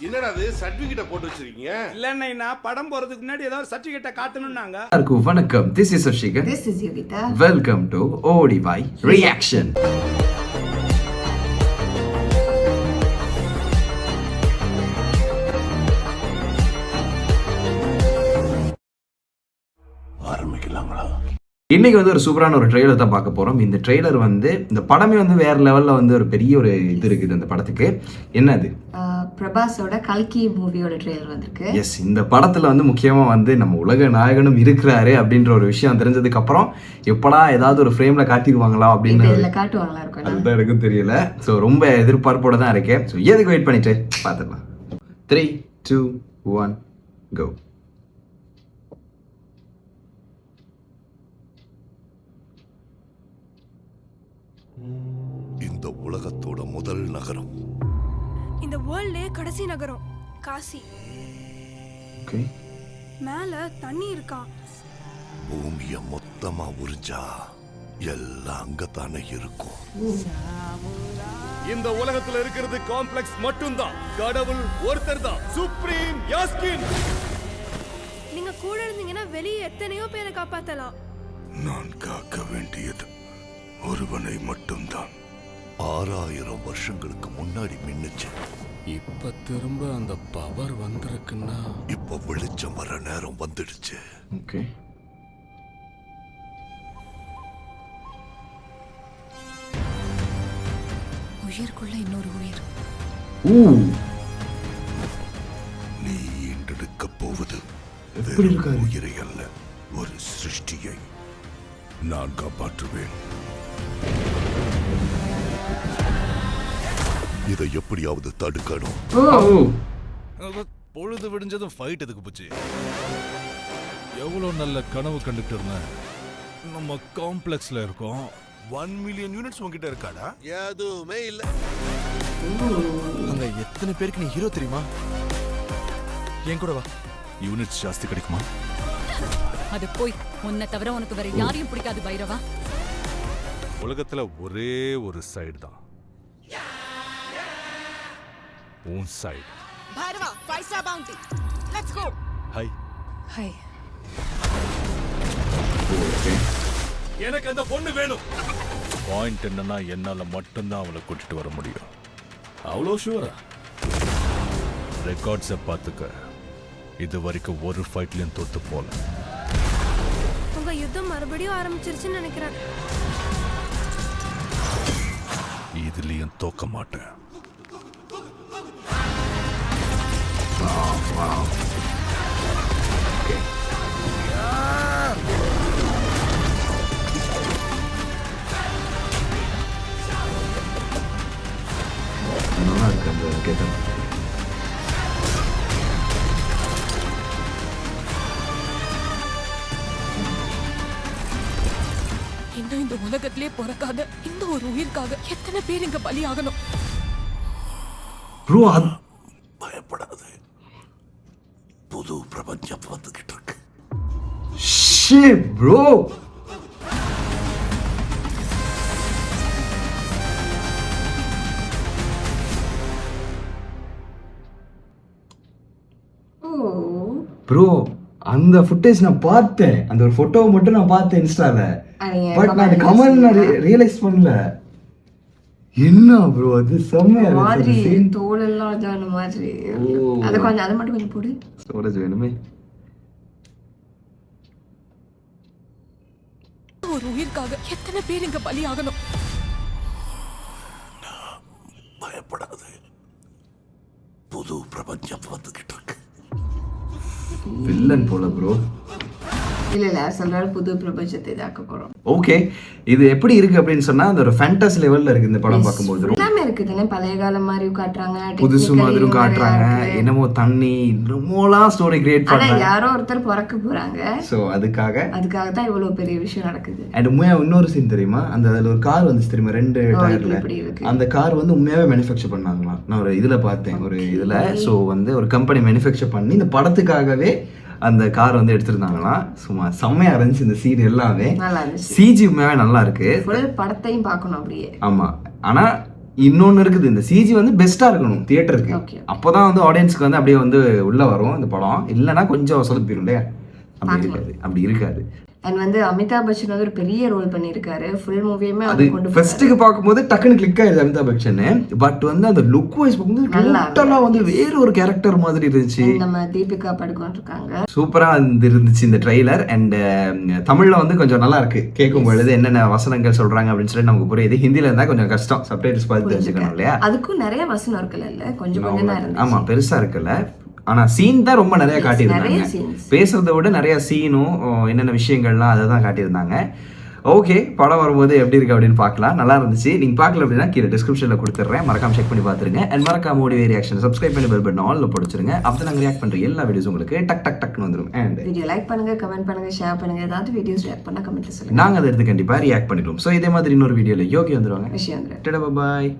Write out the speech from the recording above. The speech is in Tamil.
என்னடா அது சர்டிபிகேட்ட போட்டு வச்சிருக்கீங்க? இல்லன்னா படம் போறதுக்கு முன்னாடி ஏதாவது சர்டிபிகேட்ட காட்டணும்னாங்க. வணக்கம், this is Ashika. This is Yogita. Welcome to ODY Reaction. இன்னைக்கு வந்து ஒரு சூப்பரான ஒரு ட்ரெய்லர் தான் பார்க்க போறோம். இந்த ட்ரெய்லர் வந்து இந்த படமே வந்து வேற லெவல்ல வந்து ஒரு பெரிய ஒரு இது இருக்குது இந்த படத்துக்கு. என்னது? பிரபாஸோட கல்கி மூவியோட ட்ரெய்லர் வந்திருக்கு. எஸ், இந்த படத்துல வந்து முக்கியமா வந்து நம்ம உலக நாயகனும் இருக்கிறாரு அப்படின்ற ஒரு விஷயம் தெரிஞ்சதுக்கு அப்புறம் எப்படா ஏதாவது ஒரு ஃப்ரேம்ல காட்டிடுவாங்களா அப்படின்னு காட்டுவாங்களா இருக்கும் அதுதான் எனக்கும் தெரியல. ஸோ ரொம்ப எதிர்பார்ப்போட தான் இருக்கேன். ஸோ எதுக்கு வெயிட் பண்ணிட்டு பார்த்துக்கலாம். 3, 2, 1 go. இந்த உலகத்தோட முதல் நகரம், இந்த வேர்ல்ட்லே கடைசி நகரம் காசி. ஓகே, மேல தண்ணி இருக்கா? பூமிய மொத்தமா உறிஞ்சா எல்லாம் அங்கத்தானே இருக்கும். இந்த உலகத்துல இருக்கிறது காம்ப்ளெக்ஸ் மட்டும்தான். கடவுள் ஒருத்தர் தான், சுப்ரீம் யாஸ்கின். நீங்க கூட இருந்தீங்கன்னா வெளியே எத்தனையோ பேரை காப்பாத்தலாம். நான் காக்க வேண்டியது ஒருவனை மட்டும்தான். 6000 வருஷங்களுக்கு முன்னாடி மின்னுச்சு. இப்ப திரும்ப அந்த பவர் வந்திருக்குன்னா இப்ப வெளிச்சம் வர நேரம் வந்துடுச்சு. ஓகே, உயிர்க்குள்ள இன்னொரு உயிர். நீ ஈண்டெடுக்க போவது எப்படி இருக்காரு? உயிரை அல்ல, ஒரு சிருஷ்டியை. நான் காப்பாற்றுவேன். இதை எப்படியாவது தடுக்கணும். பொழுது விடிஞ்சதும் ஃபைட் எதுக்கு போச்சு? எவ்வளோ நல்ல கனவு கண்டுட்டு இருந்தேன். நம்ம காம்ப்ளெக்ஸ்ல இருக்கோம். 1 மில்லியன் யூனிட்ஸ் உங்ககிட்ட இருக்காடா? எதுவுமே இல்ல. அங்க எத்தனை பேருக்கு நீ ஹீரோ தெரியுமா? என் கூட வா. யூனிட்ஸ் ஜாஸ்தி கிடைக்குமா? அது போய் உன்னை தவிர உனக்கு வேற யாரையும் பிடிக்காது பைரவா. உலகத்துல ஒரே ஒரு சைடு தான், உன் side. Bhairava 5 star bounty. Let's go. Hi. Hi. எனக்கு அந்த பொண்ணு வேணும். பாயிண்ட் என்னன்னா என்னால மட்டும்தான் அவளை கூட்டிட்டு வர முடியும். அவ்வளோ ஷூரா? ரெக்கார்ட்ஸை பார்த்துக்க. இது வரைக்கும் ஒரு ஃபைட்லயும் தோத்து போல. உங்க யுத்தம் மறுபடியும் ஆரம்பிச்சிருச்சுன்னு நினைக்கிறேன். இதுலயும் தோக்க மாட்டேன். நல்லா இருக்கு அந்த கேட்க. இன்னும் இந்த உலகத்திலே பிறக்காத இந்த ஒரு உயிர்க்காக எத்தனை பேர் இங்க பலியாகணும்? ப்ரோ, பயப்படாது, புது பிரபஞ்சம் வந்துகிட்டு இருக்கு. ஷிட் ப்ரோ, ப்ரோ அந்த ஃபுட்டேஜ் நான் பார்த்தேன். அந்த ஒரு போட்டோவை மட்டும் நான் பார்த்தேன் இன்ஸ்டால. பட் நான் அந்த கமெண்ட் நான் ரியலைஸ் பண்ணல. என்ன ப்ரோ அது செம்மையா மாதிரி இருக்கு. தோல் எல்லாம் ஜான மாதிரி. அது கொஞ்சம் அது மட்டும் கொஞ்சம் போடு. ஸ்டோரேஜ் வேணுமே. ஒரு உயிர்க்காக எத்தனை பேர் இங்க பலியாகணும்? பயப்படாது, புது பிரபஞ்சம் வந்துகிட்டு இருக்கு. வில்லன் போல ப்ரோ. இல்ல சொல்றாரு புது பிரபஞ்சத்தை இதாக்க போறோம். ஓகே, இது எப்படி இருக்கு அப்படின்னு சொன்னா அந்த ஒரு ஃபேண்டசி லெவல்ல இருக்கு இந்த படம் பார்க்கும்போது. எல்லாமே இருக்குதுன்னு பழைய காலம் மாதிரி காட்டுறாங்க, புதுசு மாதிரியும் காட்டுறாங்க. என்னமோ தண்ணி ரொம்பலாம் ஸ்டோரி கிரியேட் ஆனா பண்றாங்க. யாரோ ஒருத்தர் பிறக்க போறாங்க. சோ அதுக்காக தான் இவ்வளவு பெரிய விஷயம் நடக்குது. அண்ட் உண்மையா இன்னொரு சீன் தெரியுமா? அந்த அதுல ஒரு கார் வந்துச்சு தெரியுமா, 2 டயர்ல. அந்த கார் வந்து உண்மையாவே மேனுஃபேக்சர் பண்ணாங்களாம். நான் ஒரு இதுல பார்த்தேன், ஒரு இதுல. ஸோ வந்து ஒரு கம்பெனி மேனுஃபேக்சர் பண்ணி இந்த படத்துக்காகவே அந்த கார் வந்து எடுத்திருந்தாங்களாம். சும்மா செம்மையா இருந்துச்சு இந்த சீன் எல்லாமே. நல்லா இருந்துச்சு. சிஜி உண்மையாவே நல்லா இருக்கு. ஃபுல் படத்தையும் பார்க்கணும் அப்படியே. ஆமா, ஆனா இன்னொன்னு இருக்குது, இந்த சிஜி வந்து பெஸ்டா இருக்கணும் தியேட்டருக்கு. Okay. அப்போதான் வந்து ஆடியன்ஸ்க்கு வந்து அப்படியே வந்து உள்ள வரும் இந்த படம். இல்லைன்னா கொஞ்சம் சொதப்பிடும் இல்லையா? அப்படி இருக்காது. அண்ட் வந்து அமிதாப் பச்சன் வந்து ஒரு பெரிய ரோல் பண்ணியிருக்காரு. ஃபுல் மூவியுமே அது அவர் கொண்டு ஃபர்ஸ்ட்டுக்கு பார்க்கும்போது டக்குன்னு கிளிக் ஆயிடுது அமிதாப் பச்சன். பட் வந்து அந்த லுக் வைஸ் பார்க்கும்போது டோட்டலாக வந்து வேற ஒரு கேரக்டர் மாதிரி இருந்துச்சு. நம்ம தீபிகா படுகோன் இருக்காங்க. சூப்பரா இருந்துச்சு இந்த ட்ரெய்லர். அண்ட் தமிழ்ல வந்து கொஞ்சம் நல்லா இருக்கு. கேட்கும் பொழுது என்னென்ன வசனங்கள் சொல்றாங்க அப்படின்னு சொல்லி நமக்கு புரியுது. ஹிந்தில இருந்தா கொஞ்சம் கஷ்டம், சப்டைட்டில்ஸ் பார்த்து தெரிஞ்சுக்கணும் இல்லையா? அதுக்கும் நிறைய வசனம் இருக்குல்ல, கொஞ்சம் தான் இருந்துச்சு. ஆமா, பெருசா இருக்குல்ல. ஆனா சீன் தான் ரொம்ப நிறைய காட்டியிருந்தாங்க. பேசுறதை விட நிறைய சீனும் என்னென்ன விஷயங்கள்லாம் அதை தான் காட்டியிருந்தாங்க. ஓகே, படம் வரும்போது எப்படி இருக்கு அப்படின்னு பார்க்கலாம். நல்லா இருந்துச்சு. நீங்க பார்க்கல அப்படின்னா கீழே டிஸ்கிரிப்ஷன்ல கொடுத்துட்றேன், மறக்காம செக் பண்ணி பார்த்துருங்க. அண்ட் மறக்காம ஓடி ரியாக்ஷன் சப்ஸ்கிரைப் பண்ணி பெல் பட்டன் ஆல்ல பிடிச்சிருங்க. அப்போ நாங்கள் ரியாக்ட் பண்ற எல்லா வீடியோஸ் உங்களுக்கு டக் டக் டக்னு வந்துடும். அண்ட் வீடியோ லைக் பண்ணுங்க, கமெண்ட் பண்ணுங்க, ஷேர் பண்ணுங்க. ஏதாவது வீடியோஸ் ரியாக்ட் பண்ணா கமெண்ட்ல சொல்லுங்க, நாங்கள் அதை எடுத்து கண்டிப்பா ரியாக்ட் பண்ணிடுவோம். ஸோ இதே மாதிரி இன்னொரு வீடியோல யோகி வந்துருவாங்க. விஷயம் பாய்.